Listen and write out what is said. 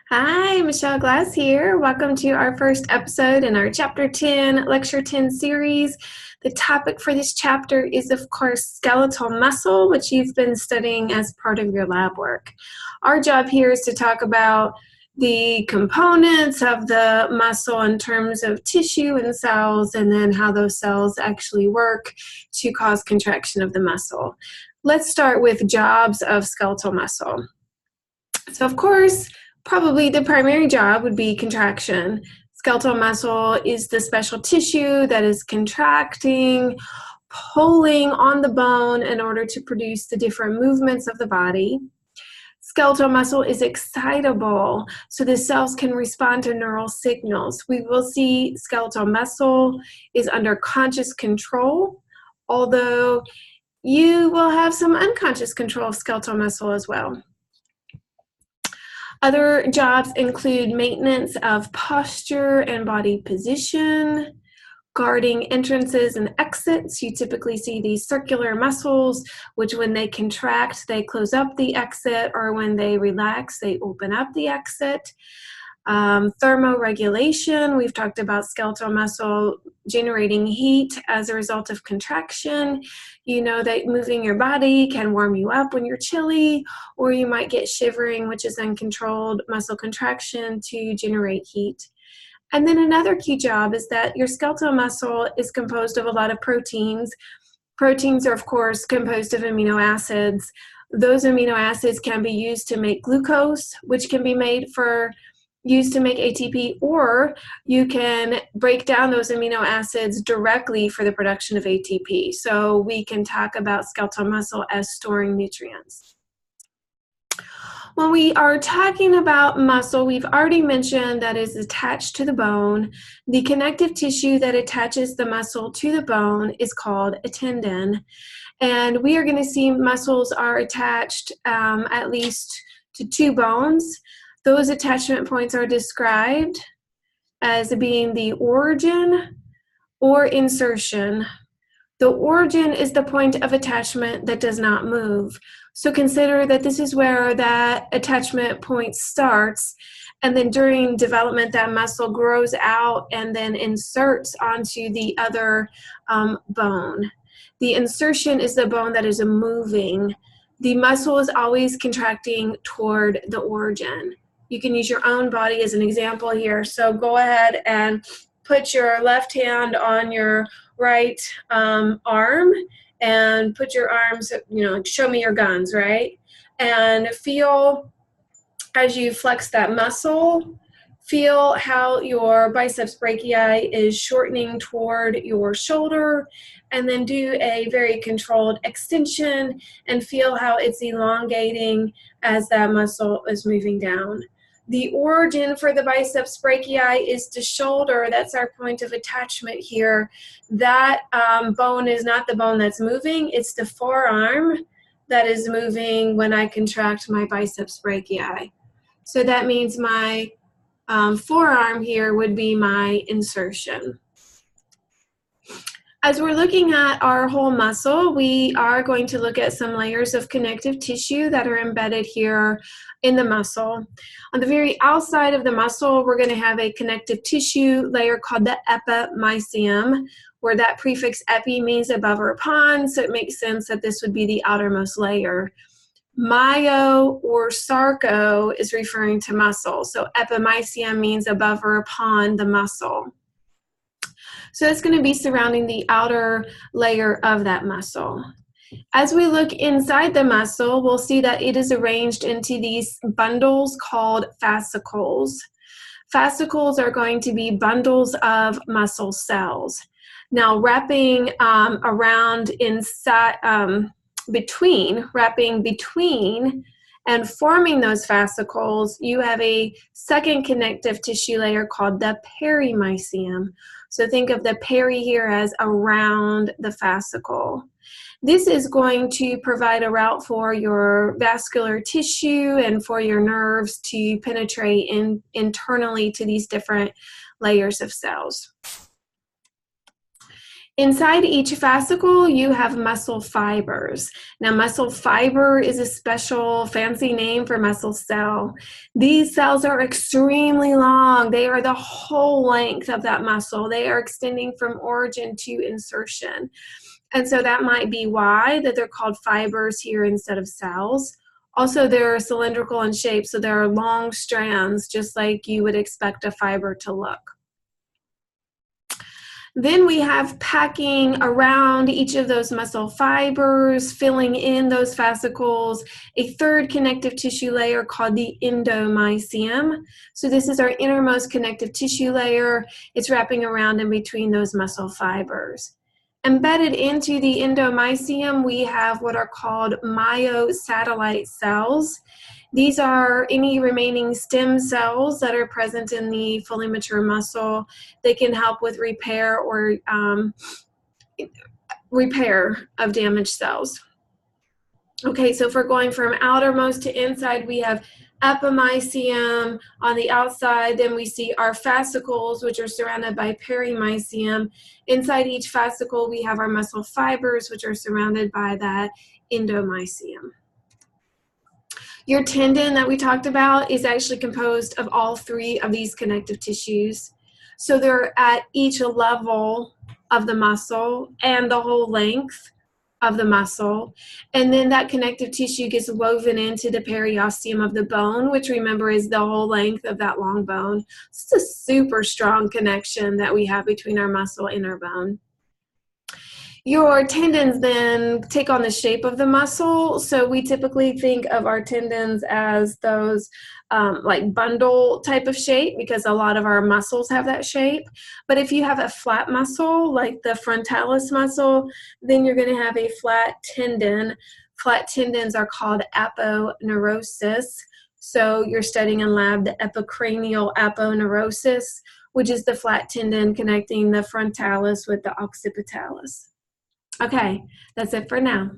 Hi, Michelle Glass here. Welcome to our first episode in our Chapter 10, Lecture 10 series. The topic for this chapter is, of course, skeletal muscle, which you've been studying as part of your lab work. Our job here is to talk about the components of the muscle in terms of tissue and cells, and then how those cells actually work to cause contraction of the muscle. Let's start with jobs of skeletal muscle. So, of course, probably the primary job would be contraction. Skeletal muscle is the special tissue that is contracting, pulling on the bone in order to produce the different movements of the body. Skeletal muscle is excitable, so the cells can respond to neural signals. We will see skeletal muscle is under conscious control, although you will have some unconscious control of skeletal muscle as well. Other jobs include maintenance of posture and body position, guarding entrances and exits. You typically see these circular muscles, which when they contract, they close up the exit, or when they relax, they open up the exit. Thermoregulation, we've talked about skeletal muscle generating heat as a result of contraction. You know that moving your body can warm you up when you're chilly, or you might get shivering, which is uncontrolled muscle contraction to generate heat. And then another key job is that your skeletal muscle is composed of a lot of proteins. Proteins are, of course, composed of amino acids. Those amino acids can be used to make glucose, which can be used to make ATP, or you can break down those amino acids directly for the production of ATP. So we can talk about skeletal muscle as storing nutrients. When we are talking about muscle, we've already mentioned that is attached to the bone. The connective tissue that attaches the muscle to the bone is called a tendon. And we are going to see muscles are attached at least to two bones. Those attachment points are described as being the origin or insertion. The origin is the point of attachment that does not move. So consider that this is where that attachment point starts, and then during development that muscle grows out and then inserts onto the other bone. The insertion is the bone that is moving. The muscle is always contracting toward the origin. You can use your own body as an example here. So go ahead and put your left hand on your right arm and put your arms, show me your guns, right? And feel as you flex that muscle, feel how your biceps brachii is shortening toward your shoulder, and then do a very controlled extension and feel how it's elongating as that muscle is moving down. The origin for the biceps brachii is the shoulder. That's our point of attachment here. That bone is not the bone that's moving. It's the forearm that is moving when I contract my biceps brachii. So that means my forearm here would be my insertion. As we're looking at our whole muscle, we are going to look at some layers of connective tissue that are embedded here in the muscle. On the very outside of the muscle, we're going to have a connective tissue layer called the epimysium, where that prefix epi means above or upon, so it makes sense that this would be the outermost layer. Myo or sarco is referring to muscle, so epimysium means above or upon the muscle. So it's going to be surrounding the outer layer of that muscle. As we look inside the muscle, we'll see that it is arranged into these bundles called fascicles. Fascicles are going to be bundles of muscle cells. Now, wrapping between and forming those fascicles, you have a second connective tissue layer called the perimysium. So think of the peri here as around the fascicle. This is going to provide a route for your vascular tissue and for your nerves to penetrate internally to these different layers of cells. Inside each fascicle, you have muscle fibers. Now, muscle fiber is a special fancy name for muscle cell. These cells are extremely long. They are the whole length of that muscle. They are extending from origin to insertion. And so that might be why that they're called fibers here instead of cells. Also, they're cylindrical in shape, so there are long strands, just like you would expect a fiber to look. Then we have packing around each of those muscle fibers, filling in those fascicles, a third connective tissue layer called the endomysium. So this is our innermost connective tissue layer. It's wrapping around in between those muscle fibers. Embedded into the endomysium, we have what are called myosatellite cells. These are any remaining stem cells that are present in the fully mature muscle. They can help with repair or repair of damaged cells. Okay, so if we're going from outermost to inside, we have epimysium on the outside. Then we see our fascicles, which are surrounded by perimysium. Inside each fascicle, we have our muscle fibers, which are surrounded by that endomysium. Your tendon that we talked about is actually composed of all three of these connective tissues. So they're at each level of the muscle and the whole length of the muscle. And then that connective tissue gets woven into the periosteum of the bone, which remember is the whole length of that long bone. It's a super strong connection that we have between our muscle and our bone. Your tendons then take on the shape of the muscle. So we typically think of our tendons as those like bundle type of shape because a lot of our muscles have that shape. But if you have a flat muscle, like the frontalis muscle, then you're going to have a flat tendon. Flat tendons are called aponeurosis. So you're studying in lab the epicranial aponeurosis, which is the flat tendon connecting the frontalis with the occipitalis. Okay, that's it for now.